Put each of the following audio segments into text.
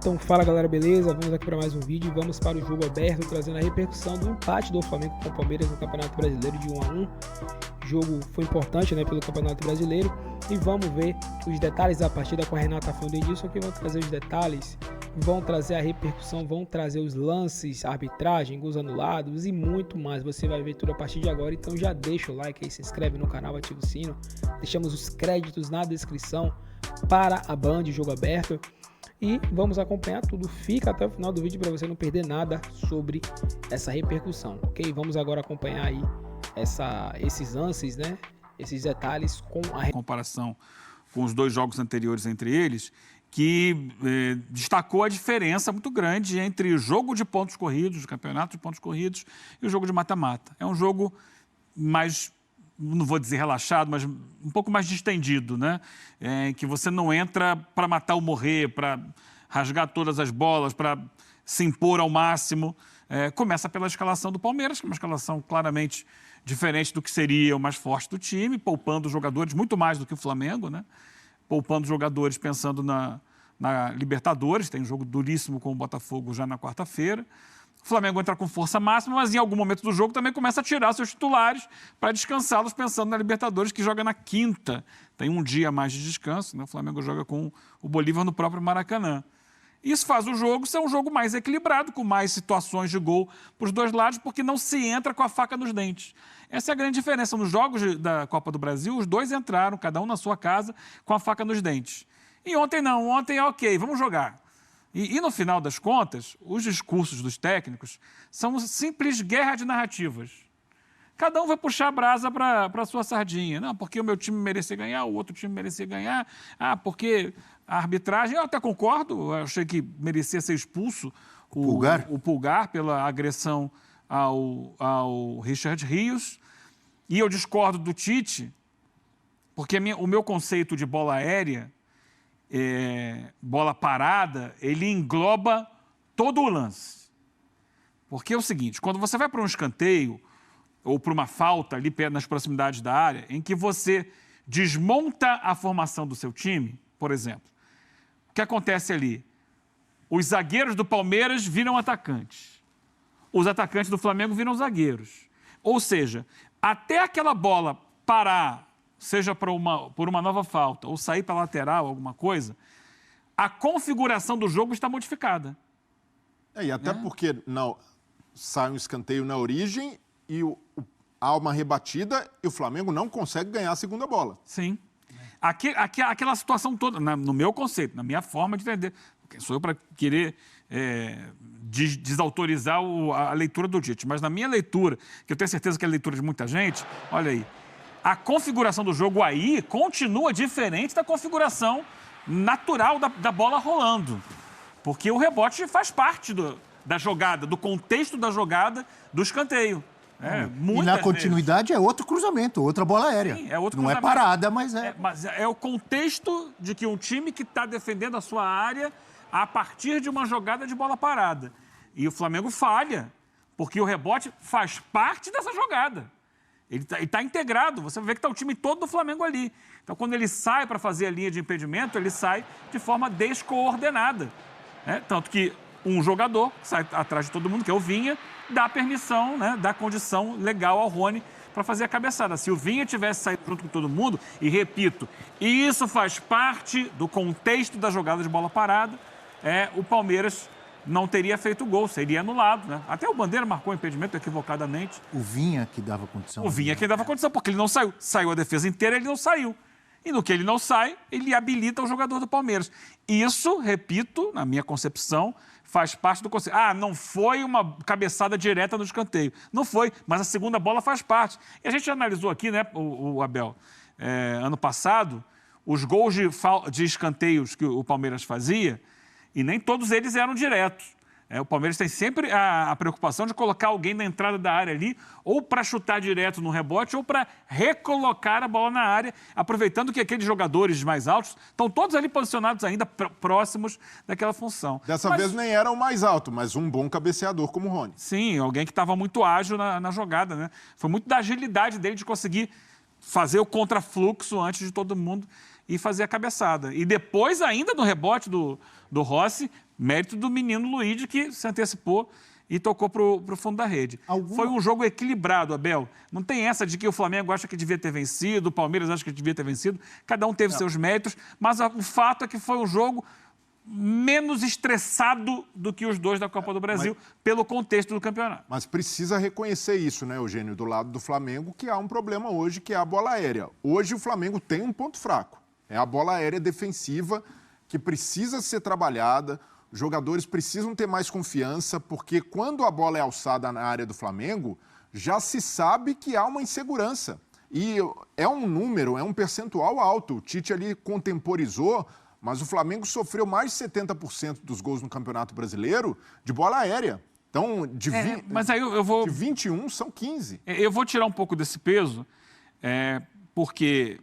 Então fala galera, beleza? Vamos aqui para mais um vídeo e vamos para o jogo aberto, trazendo a repercussão do empate do Flamengo com o Palmeiras no Campeonato Brasileiro de 1-1. O jogo foi importante, né, pelo Campeonato Brasileiro, e vamos ver os detalhes da partida com a Renata Fã do Edilson, que vão trazer os detalhes, vão trazer a repercussão, vão trazer os lances, a arbitragem, gols anulados e muito mais. Você vai ver tudo a partir de agora, então já deixa o like aí, se inscreve no canal, ativa o sino, deixamos os créditos na descrição para a Band, jogo aberto. E vamos acompanhar tudo, fica até o final do vídeo para você não perder nada sobre essa repercussão, ok? Vamos agora acompanhar aí esses lances, né? Esses detalhes com a comparação com os dois jogos anteriores entre eles, que destacou a diferença muito grande entre o jogo de pontos corridos, o campeonato de pontos corridos, e o jogo de mata-mata. É um jogo mais, não vou dizer relaxado, mas um pouco mais distendido, né? Que você não entra para matar ou morrer, para rasgar todas as bolas, para se impor ao máximo. Começa pela escalação do Palmeiras, que é uma escalação claramente diferente do que seria o mais forte do time, poupando os jogadores muito mais do que o Flamengo, né? Poupando os jogadores pensando na Libertadores, tem um jogo duríssimo com o Botafogo já na quarta-feira. O Flamengo entra com força máxima, mas em algum momento do jogo também começa a tirar seus titulares para descansá-los pensando na Libertadores, que joga na quinta. Tem um dia a mais de descanso, né? O Flamengo joga com o Bolívar no próprio Maracanã. Isso faz o jogo ser um jogo mais equilibrado, com mais situações de gol para os dois lados, porque não se entra com a faca nos dentes. Essa é a grande diferença. Nos jogos da Copa do Brasil, os dois entraram, cada um na sua casa, com a faca nos dentes. E ontem não, ontem é ok, vamos jogar. E no final das contas, os discursos dos técnicos são simples guerra de narrativas. Cada um vai puxar a brasa para a sua sardinha. Não, porque o meu time merecia ganhar, o outro time merecia ganhar. Ah, porque a arbitragem, eu até concordo, eu achei que merecia ser expulso o Pulgar pela agressão ao Richard Rios. E eu discordo do Tite, porque o meu conceito de bola aérea, bola parada, ele engloba todo o lance. Porque é o seguinte, quando você vai para um escanteio ou para uma falta ali nas proximidades da área, em que você desmonta a formação do seu time, por exemplo, o que acontece ali? Os zagueiros do Palmeiras viram atacantes. Os atacantes do Flamengo viram zagueiros. Ou seja, até aquela bola parar, seja por uma nova falta ou sair para a lateral, alguma coisa, a configuração do jogo está modificada. E até porque sai um escanteio na origem e há uma rebatida e o Flamengo não consegue ganhar a segunda bola. Sim. Aquela situação toda, no meu conceito, na minha forma de entender. Quem sou eu para querer desautorizar a leitura do Tite? Mas na minha leitura, que eu tenho certeza que é a leitura de muita gente, olha aí, a configuração do jogo aí continua diferente da configuração natural da bola rolando. Porque o rebote faz parte da jogada, do contexto da jogada, do escanteio. E na continuidade é outro cruzamento, outra bola aérea. Sim, é outro não cruzamento. É parada, mas é. Mas é o contexto de que um time que está defendendo a sua área a partir de uma jogada de bola parada. E o Flamengo falha, porque o rebote faz parte dessa jogada. Ele está integrado, você vê que está o time todo do Flamengo ali. Então, quando ele sai para fazer a linha de impedimento, ele sai de forma descoordenada. Tanto que um jogador que sai atrás de todo mundo, que é o Vinha, dá permissão, dá condição legal ao Rony para fazer a cabeçada. Se o Vinha tivesse saído junto com todo mundo, e repito, isso faz parte do contexto da jogada de bola parada, o Palmeiras não teria feito gol, seria anulado, né? Até o Bandeira marcou o impedimento equivocadamente. O Vinha que dava condição. O Vinha que dava condição, porque ele não saiu. Saiu a defesa inteira, ele não saiu. E no que ele não sai, ele habilita o jogador do Palmeiras. Isso, repito, na minha concepção, faz parte do conceito. Não foi uma cabeçada direta no escanteio. Não foi, mas a segunda bola faz parte. E a gente já analisou aqui, né, o Abel, ano passado, os gols de escanteios que o Palmeiras fazia, e nem todos eles eram diretos. O Palmeiras tem sempre a preocupação de colocar alguém na entrada da área ali, ou para chutar direto no rebote, ou para recolocar a bola na área, aproveitando que aqueles jogadores mais altos estão todos ali posicionados ainda próximos daquela função. Dessa vez nem era o mais alto, mas um bom cabeceador como o Rony. Sim, alguém que estava muito ágil na jogada, né? Foi muito da agilidade dele de conseguir fazer o contrafluxo antes de todo mundo e fazer a cabeçada. E depois, ainda no rebote do Rossi, mérito do menino Luigi, que se antecipou e tocou para o fundo da rede. Foi um jogo equilibrado, Abel. Não tem essa de que o Flamengo acha que devia ter vencido, o Palmeiras acha que devia ter vencido. Cada um teve seus méritos, mas o fato é que foi um jogo menos estressado do que os dois da Copa do Brasil, pelo contexto do campeonato. Mas precisa reconhecer isso, né, Eugênio, do lado do Flamengo, que há um problema hoje, que é a bola aérea. Hoje o Flamengo tem um ponto fraco. É a bola aérea defensiva, que precisa ser trabalhada. Os jogadores precisam ter mais confiança, porque quando a bola é alçada na área do Flamengo, já se sabe que há uma insegurança. E é um número, é um percentual alto. O Tite ali contemporizou, mas o Flamengo sofreu mais de 70% dos gols no Campeonato Brasileiro de bola aérea. Então, mas aí eu vou... de 21 são 15. Eu vou tirar um pouco desse peso, porque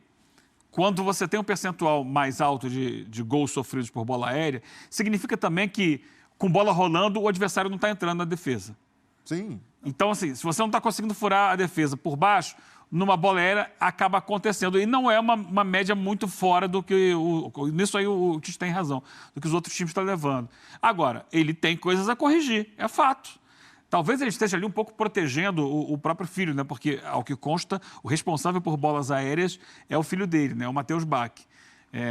quando você tem um percentual mais alto de gols sofridos por bola aérea, significa também que, com bola rolando, o adversário não está entrando na defesa. Sim. Então, assim, se você não está conseguindo furar a defesa por baixo, numa bola aérea acaba acontecendo. E não é uma média muito fora do que... Nisso aí o Tite tem razão, do que os outros times estão levando. Agora, ele tem coisas a corrigir, é fato. Talvez ele esteja ali um pouco protegendo o próprio filho, né? Porque, ao que consta, o responsável por bolas aéreas é o filho dele, né? O Matheus Bach.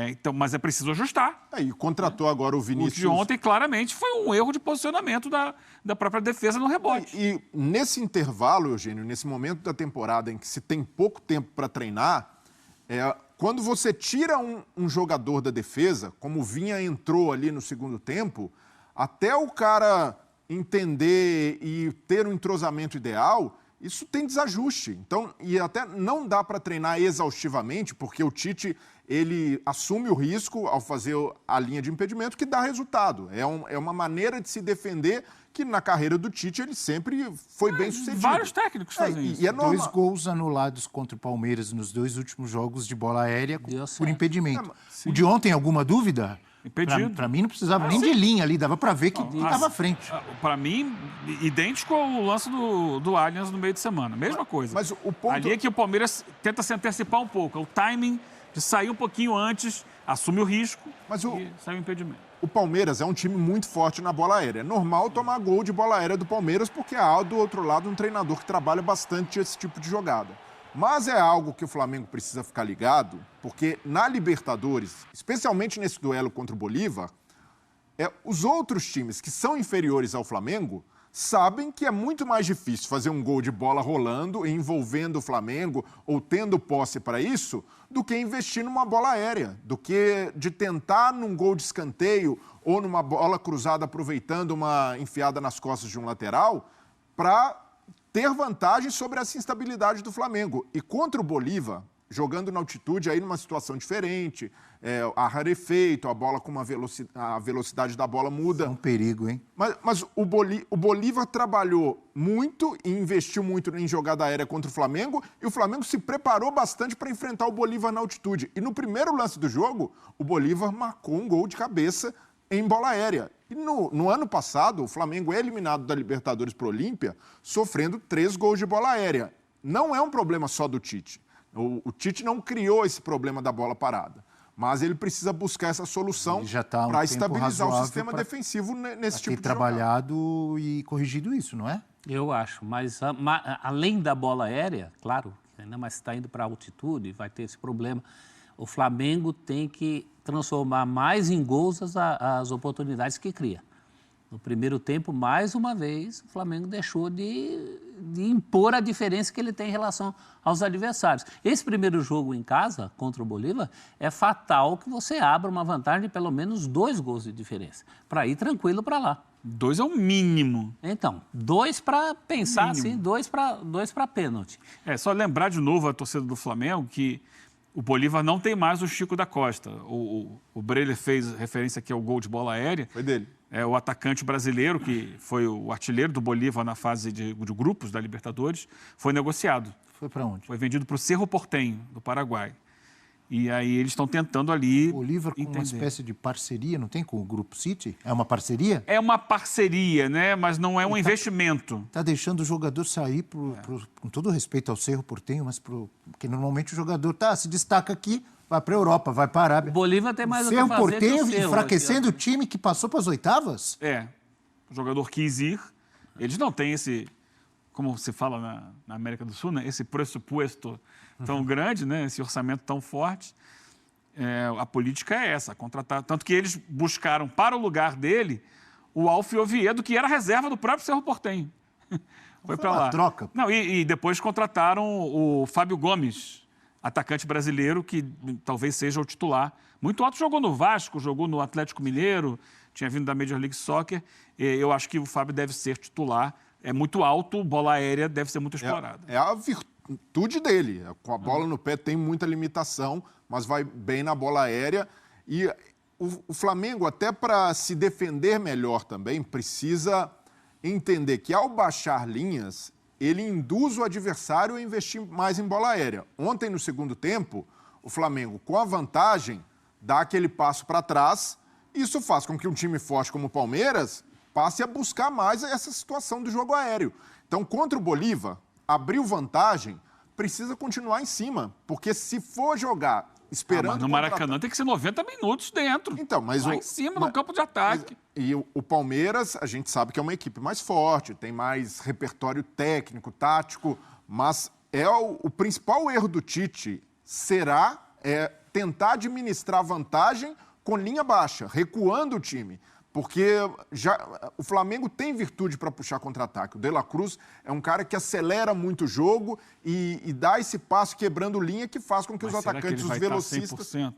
Então, mas é preciso ajustar. E contratou agora o Vinícius. O de ontem, claramente, foi um erro de posicionamento da própria defesa no rebote. E nesse intervalo, Eugênio, nesse momento da temporada em que se tem pouco tempo para treinar, quando você tira um jogador da defesa, como o Vinha entrou ali no segundo tempo, até o cara entender e ter um entrosamento ideal, isso tem desajuste. Então, e até não dá para treinar exaustivamente, porque o Tite, ele assume o risco ao fazer a linha de impedimento, que dá resultado. É uma maneira de se defender que na carreira do Tite ele sempre foi bem sucedido. Vários técnicos fazem isso. E é normal. 2 gols anulados contra o Palmeiras nos 2 últimos jogos de bola aérea por impedimento. O de ontem, alguma dúvida? Impedido. Para mim não precisava nem de linha ali, dava para ver que estava à frente. Para mim, idêntico ao lance do Allianz no meio de semana. Mesma coisa. Mas o ponto... Ali é que o Palmeiras tenta se antecipar um pouco. É o timing de sair um pouquinho antes, assume o risco e sai o impedimento. O Palmeiras é um time muito forte na bola aérea. É normal tomar gol de bola aérea do Palmeiras, porque há do outro lado um treinador que trabalha bastante esse tipo de jogada. Mas é algo que o Flamengo precisa ficar ligado, porque na Libertadores, especialmente nesse duelo contra o Bolívar, os outros times que são inferiores ao Flamengo sabem que é muito mais difícil fazer um gol de bola rolando, envolvendo o Flamengo ou tendo posse para isso, do que investir numa bola aérea, do que de tentar num gol de escanteio ou numa bola cruzada aproveitando uma enfiada nas costas de um lateral para ter vantagem sobre essa instabilidade do Flamengo. E contra o Bolívar, jogando na altitude, aí numa situação diferente, ar rarefeito, a bola com a velocidade da bola muda. É um perigo, hein? Mas o Bolívar trabalhou muito e investiu muito em jogada aérea contra o Flamengo, e o Flamengo se preparou bastante para enfrentar o Bolívar na altitude. E no primeiro lance do jogo, o Bolívar marcou um gol de cabeça em bola aérea. E no ano passado, o Flamengo é eliminado da Libertadores para o Olímpia, sofrendo 3 gols de bola aérea. Não é um problema só do Tite. O Tite não criou esse problema da bola parada. Mas ele precisa buscar essa solução para estabilizar o sistema defensivo nesse tipo de trabalhado e corrigido isso, não é? Eu acho, mas além da bola aérea, claro, ainda mais está indo para a altitude, vai ter esse problema. O Flamengo tem que transformar mais em gols as oportunidades que cria. No primeiro tempo, mais uma vez, o Flamengo deixou de impor a diferença que ele tem em relação aos adversários. Esse primeiro jogo em casa, contra o Bolívar, é fatal que você abra uma vantagem de pelo menos 2 gols de diferença, para ir tranquilo para lá. 2 é o mínimo. Então, 2 para pensar assim, 2 para pênalti. Só lembrar de novo a torcida do Flamengo que o Bolívar não tem mais o Chico da Costa. O Breler fez referência aqui ao gol de bola aérea. Foi dele. O atacante brasileiro, que foi o artilheiro do Bolívar na fase de grupos da Libertadores, foi negociado. Foi para onde? Foi vendido para o Cerro Porteño, do Paraguai. E aí eles estão tentando ali... O Bolívar com uma espécie de parceria, não tem com o Grupo City? É uma parceria? É uma parceria, né? Mas não é um investimento. Está deixando o jogador sair, com todo respeito ao Cerro Porteño, mas porque normalmente o jogador se destaca aqui, vai para a Europa, vai para a Arábia. O Bolívar tem mais o que Cerro fazer que o Porteño Cerro, enfraquecendo o aqui, time que passou para as oitavas? O jogador quis ir. Eles não têm esse, como se fala na América do Sul, né? Esse pressuposto tão grande, né? Esse orçamento tão forte. A política é essa, contratar. Tanto que eles buscaram para o lugar dele o Alfio Oviedo, que era reserva do próprio Cerro Porteño. Foi para lá. Troca. Não, e depois contrataram o Fábio Gomes, atacante brasileiro, que talvez seja o titular. Muito alto, jogou no Vasco, jogou no Atlético Mineiro, tinha vindo da Major League Soccer. Eu acho que o Fábio deve ser titular. É muito alto, bola aérea deve ser muito explorada. É a virtude dele. Com a bola no pé tem muita limitação, mas vai bem na bola aérea. E o Flamengo, até para se defender melhor também, precisa entender que ao baixar linhas, ele induz o adversário a investir mais em bola aérea. Ontem, no segundo tempo, o Flamengo, com a vantagem, dá aquele passo para trás. Isso faz com que um time forte como o Palmeiras passe a buscar mais essa situação do jogo aéreo. Então, contra o Bolívar, abriu vantagem, precisa continuar em cima. Porque se for jogar esperando... mas no Maracanã tem que ser 90 minutos dentro. Então, mas lá em cima, no campo de ataque. E o Palmeiras, a gente sabe que é uma equipe mais forte, tem mais repertório técnico, tático, mas o principal erro do Tite será tentar administrar vantagem com linha baixa, recuando o time. Porque o Flamengo tem virtude para puxar contra-ataque. O De La Cruz é um cara que acelera muito o jogo e dá esse passo quebrando linha que faz com que os atacantes, os velocistas... 100%?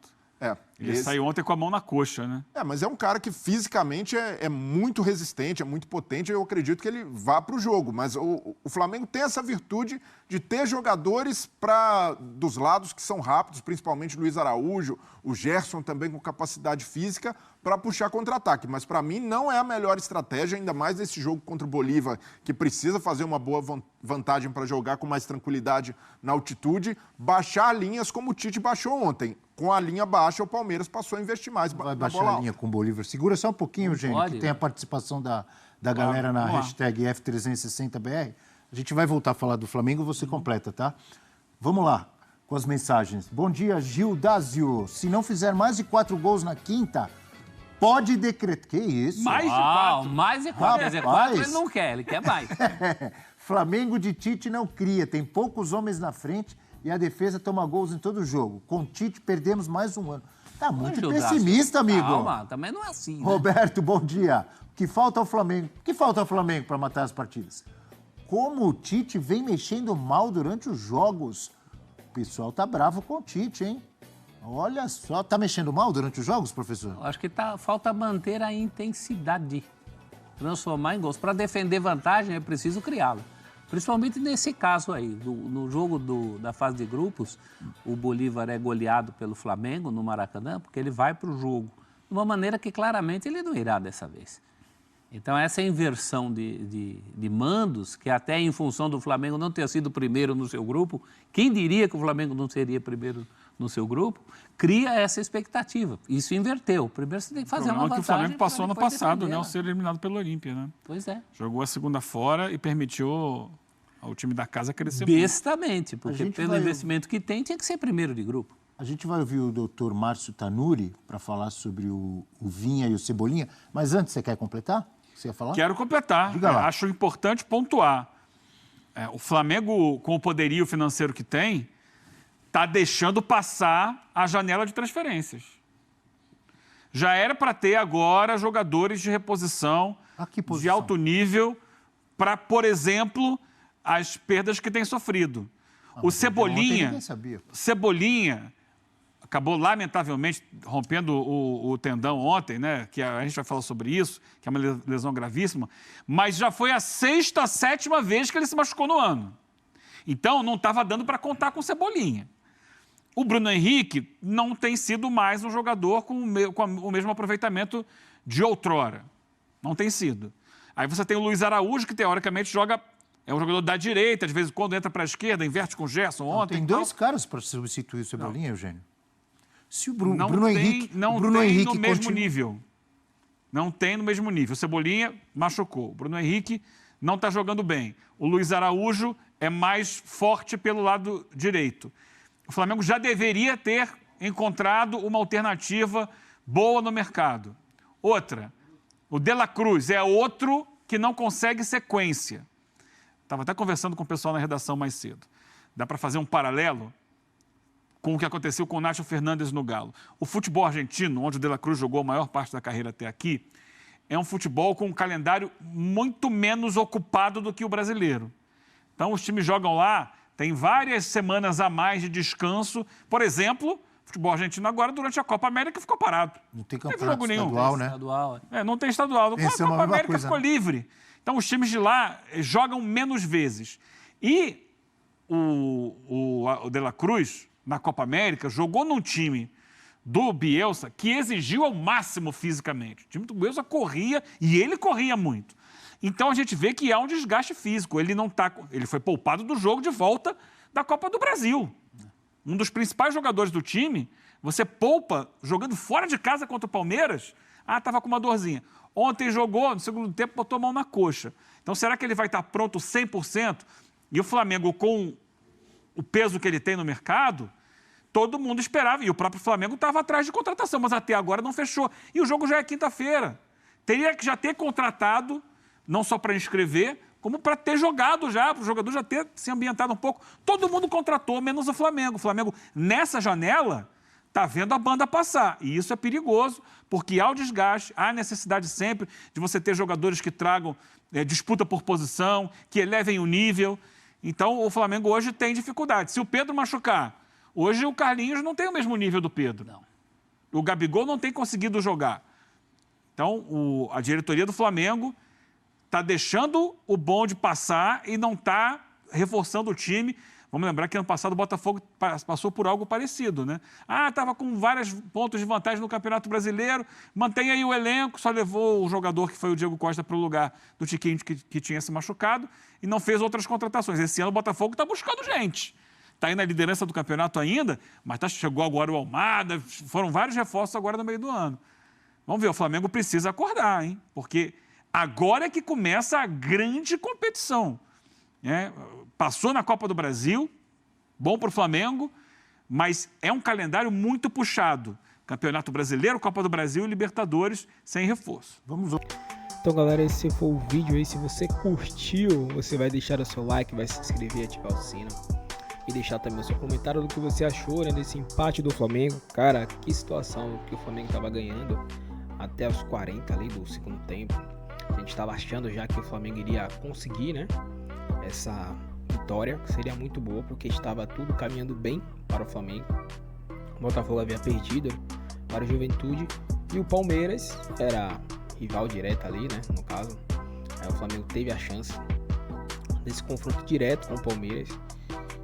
Ele saiu ontem com a mão na coxa, né? Mas é um cara que fisicamente é muito resistente, é muito potente. Eu acredito que ele vá para o jogo. Mas o Flamengo tem essa virtude de ter jogadores dos lados que são rápidos, principalmente o Luiz Araújo, o Gerson também com capacidade física, para puxar contra-ataque. Mas para mim não é a melhor estratégia, ainda mais nesse jogo contra o Bolívar, que precisa fazer uma boa vantagem para jogar com mais tranquilidade na altitude, baixar linhas como o Tite baixou ontem. Com a linha baixa, o Palmeiras passou a investir mais na bola alta. Vai baixar a linha com o Bolívar. Segura só um pouquinho, Eugênio, que tem a participação da galera na hashtag F360BR. A gente vai voltar a falar do Flamengo, você completa, tá? Vamos lá, com as mensagens. Bom dia, Gil Dazio. Se não fizer mais de 4 gols na quinta, pode decretar... Que isso? Mais de 4. Mais de 4. Quer dizer, 4 ele não quer, ele quer mais. Flamengo de Tite não cria, tem poucos homens na frente e a defesa toma gols em todo jogo. Com Tite, perdemos mais um ano. Tá muito pessimista, amigo. Calma, também não é assim, né? Roberto, bom dia. O que falta ao Flamengo? O que falta ao Flamengo para matar as partidas? Como o Tite vem mexendo mal durante os jogos. O pessoal tá bravo com o Tite, hein? Olha só, tá mexendo mal durante os jogos, professor? Eu acho que falta manter a intensidade. Transformar em gols. Para defender vantagem, é preciso criá-la. Principalmente nesse caso aí, no jogo da fase de grupos, o Bolívar é goleado pelo Flamengo no Maracanã, porque ele vai para o jogo de uma maneira que claramente ele não irá dessa vez. Então essa inversão de mandos, que até em função do Flamengo não ter sido primeiro no seu grupo, quem diria que o Flamengo não seria primeiro no seu grupo, cria essa expectativa. Isso inverteu. Primeiro você tem que fazer uma vantagem. O Flamengo passou ano passado, né, ao ser eliminado pelo Olímpia, né? Pois é. Jogou a segunda fora e permitiu ao time da casa crescer bestamente, porque pelo investimento que tem, tinha que ser primeiro de grupo. A gente vai ouvir o doutor Márcio Tanuri para falar sobre o Vinha e o Cebolinha, mas antes, você quer completar? Você ia falar? Quero completar. Diga lá. Acho importante pontuar. O Flamengo, com o poderio financeiro que tem, está deixando passar a janela de transferências. Já era para ter agora jogadores de reposição de alto nível para, por exemplo, as perdas que tem sofrido. O Cebolinha acabou, lamentavelmente, rompendo o tendão ontem, né? Que a gente vai falar sobre isso, que é uma lesão gravíssima, mas já foi a 6ª, 7ª vez que ele se machucou no ano. Então, não estava dando para contar com o Cebolinha. O Bruno Henrique não tem sido mais um jogador com o mesmo aproveitamento de outrora. Não tem sido. Aí você tem o Luiz Araújo, que teoricamente é um jogador da direita, de vez em quando entra para a esquerda, inverte com o Gerson ontem. Tem 2 caras para substituir o Cebolinha, Eugênio. Se o Bruno Henrique no mesmo continua... nível. Não tem no mesmo nível. O Cebolinha machucou. O Bruno Henrique não está jogando bem. O Luiz Araújo é mais forte pelo lado direito. O Flamengo já deveria ter encontrado uma alternativa boa no mercado. Outra, o De La Cruz é outro que não consegue sequência. Estava até conversando com o pessoal na redação mais cedo. Dá para fazer um paralelo com o que aconteceu com o Nacho Fernandes no Galo. O futebol argentino, onde o De La Cruz jogou a maior parte da carreira até aqui, é um futebol com um calendário muito menos ocupado do que o brasileiro. Então, os times jogam lá, tem várias semanas a mais de descanso. Por exemplo, o futebol argentino agora, durante a Copa América, ficou parado. Não tem campeonato estadual, né? Não tem estadual. A Copa América coisa, ficou livre. Então, os times de lá jogam menos vezes. E o De La Cruz, na Copa América, jogou num time do Bielsa que exigiu ao máximo fisicamente. O time do Bielsa corria e ele corria muito. Então, a gente vê que há um desgaste físico. Ele foi poupado do jogo de volta da Copa do Brasil. Um dos principais jogadores do time, você poupa jogando fora de casa contra o Palmeiras. Estava com uma dorzinha. Ontem jogou, no segundo tempo, botou a mão na coxa. Então, será que ele vai estar pronto 100%? E o Flamengo, com o peso que ele tem no mercado, todo mundo esperava. E o próprio Flamengo estava atrás de contratação, mas até agora não fechou. E o jogo já é quinta-feira. Teria que já ter contratado, não só para inscrever, como para ter jogado já, para o jogador já ter se ambientado um pouco. Todo mundo contratou, menos o Flamengo. O Flamengo, nessa janela, está vendo a banda passar. E isso é perigoso, porque há o desgaste, há a necessidade sempre de você ter jogadores que tragam disputa por posição, que elevem o nível. Então, o Flamengo hoje tem dificuldade. Se o Pedro machucar, hoje o Carlinhos não tem o mesmo nível do Pedro. Não. O Gabigol não tem conseguido jogar. Então, a diretoria do Flamengo está deixando o bonde passar e não está reforçando o time. Vamos lembrar que ano passado o Botafogo passou por algo parecido, né? Estava com vários pontos de vantagem no Campeonato Brasileiro, mantém aí o elenco, só levou o jogador que foi o Diego Costa para o lugar do Tiquinho que tinha se machucado e não fez outras contratações. Esse ano o Botafogo está buscando gente. Está aí na liderança do campeonato ainda, mas chegou agora o Almada, foram vários reforços agora no meio do ano. Vamos ver, o Flamengo precisa acordar, hein? Porque agora é que começa a grande competição. Passou na Copa do Brasil, bom para o Flamengo, mas é um calendário muito puxado. Campeonato Brasileiro, Copa do Brasil e Libertadores sem reforço. Vamos lá. Então, galera, esse foi o vídeo aí. Se você curtiu, você vai deixar o seu like, vai se inscrever, ativar o sino e deixar também o seu comentário do que você achou, né, desse empate do Flamengo. Cara, que situação que o Flamengo estava ganhando até os 40 ali do segundo tempo. A gente estava achando já que o Flamengo iria conseguir, né, essa vitória, que seria muito boa, porque estava tudo caminhando bem para o Flamengo. O Botafogo havia perdido para o Juventude e o Palmeiras era rival direto ali, né, no caso. Aí o Flamengo teve a chance desse confronto direto com o Palmeiras.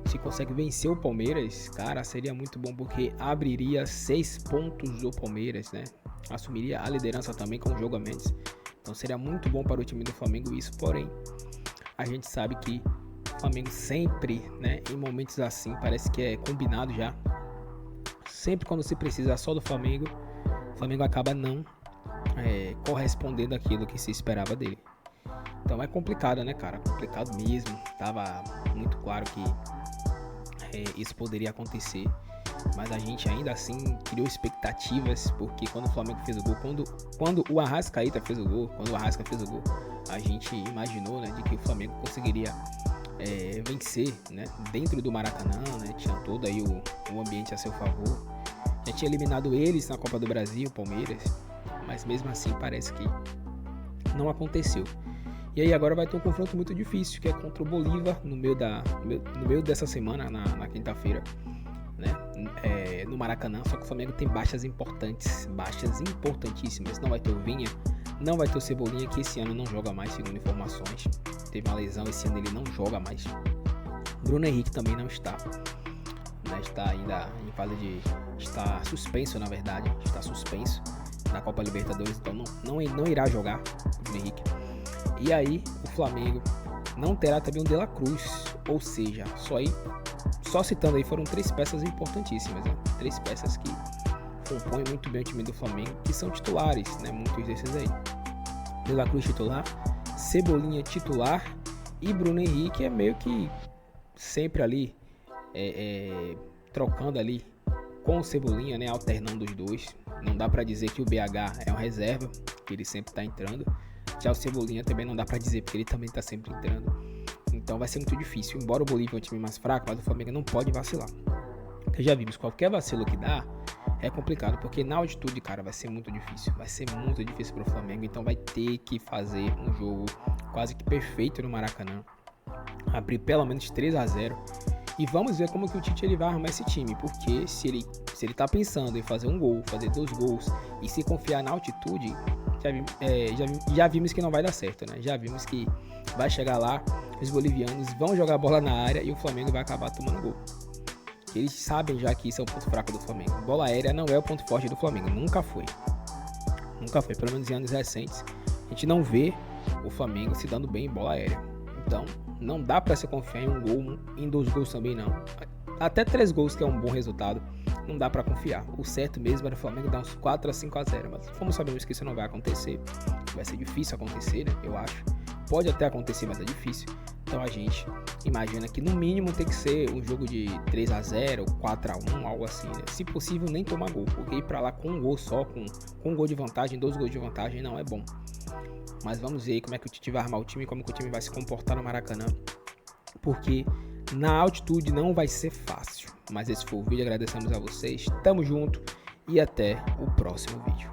Se consegue vencer o Palmeiras, cara, seria muito bom, porque abriria 6 pontos do Palmeiras, né? Assumiria a liderança também com o jogo a menos. Então seria muito bom para o time do Flamengo isso, porém a gente sabe que o Flamengo sempre, né, em momentos assim, parece que é combinado já. Sempre quando se precisa só do Flamengo, o Flamengo acaba não correspondendo àquilo que se esperava dele. Então é complicado, né, cara? Complicado mesmo. Tava muito claro que isso poderia acontecer, mas a gente ainda assim criou expectativas, porque quando o Flamengo fez o gol, quando o Arrascaeta fez o gol, a gente imaginou, né, de que o Flamengo conseguiria vencer, né, dentro do Maracanã, né, tinha todo aí o ambiente a seu favor. Já tinha eliminado eles na Copa do Brasil, Palmeiras, mas mesmo assim parece que não aconteceu. E aí agora vai ter um confronto muito difícil, que é contra o Bolívar no meio dessa semana, na quinta-feira, né? No Maracanã. Só que o Flamengo tem baixas importantíssimas. Não vai ter o Vinha, não vai ter o Cebolinha, que esse ano não joga mais, segundo informações. Teve uma lesão, esse ano ele não joga mais. Bruno Henrique também não está, né? Está ainda em fase de... Está suspenso, na verdade. Está suspenso na Copa Libertadores, então não irá jogar o Bruno Henrique. E aí, o Flamengo não terá também o De La Cruz, ou seja, só citando aí, foram 3 peças importantíssimas, né? 3 peças que compõem muito bem o time do Flamengo, que são titulares, né? Muitos desses aí. De La Cruz titular, Cebolinha titular e Bruno Henrique é meio que sempre ali, trocando ali com o Cebolinha, né, alternando os dois. Não dá para dizer que o BH é um reserva, que ele sempre tá entrando. Já o Cebolinha também não dá para dizer, porque ele também tá sempre entrando. Então vai ser muito difícil. Embora o Bolívia é um time mais fraco, mas o Flamengo não pode vacilar. Porque já vimos, qualquer vacilo que dá é complicado, porque na altitude, cara, vai ser muito difícil. Vai ser muito difícil pro Flamengo, então vai ter que fazer um jogo quase que perfeito no Maracanã. Abrir pelo menos 3-0. E vamos ver como que o Tite ele vai arrumar esse time, porque se ele tá pensando em fazer um gol, fazer 2 gols e se confiar na altitude, já vimos que não vai dar certo, né? Já vimos que vai chegar lá, os bolivianos vão jogar a bola na área e o Flamengo vai acabar tomando gol. Eles sabem já que isso é o ponto fraco do Flamengo. Bola aérea não é o ponto forte do Flamengo, nunca foi. Nunca foi, pelo menos em anos recentes. A gente não vê o Flamengo se dando bem em bola aérea. Então, não dá para se confiar em um gol, em 2 gols também não. Até 3 gols, que é um bom resultado, não dá para confiar. O certo mesmo era o Flamengo dar uns 4-5-0, mas como sabemos que isso não vai acontecer, vai ser difícil acontecer, né? Eu acho. Pode até acontecer, mas é difícil. Então a gente imagina que no mínimo tem que ser um jogo de 3-0, 4-1, algo assim, né? Se possível, nem tomar gol, porque ir pra lá com um gol só, com um gol de vantagem, 2 gols de vantagem, não é bom. Mas vamos ver aí como é que o Tite vai armar o time, como que o time vai se comportar no Maracanã, porque na altitude não vai ser fácil. Mas esse foi o vídeo, agradecemos a vocês, tamo junto e até o próximo vídeo.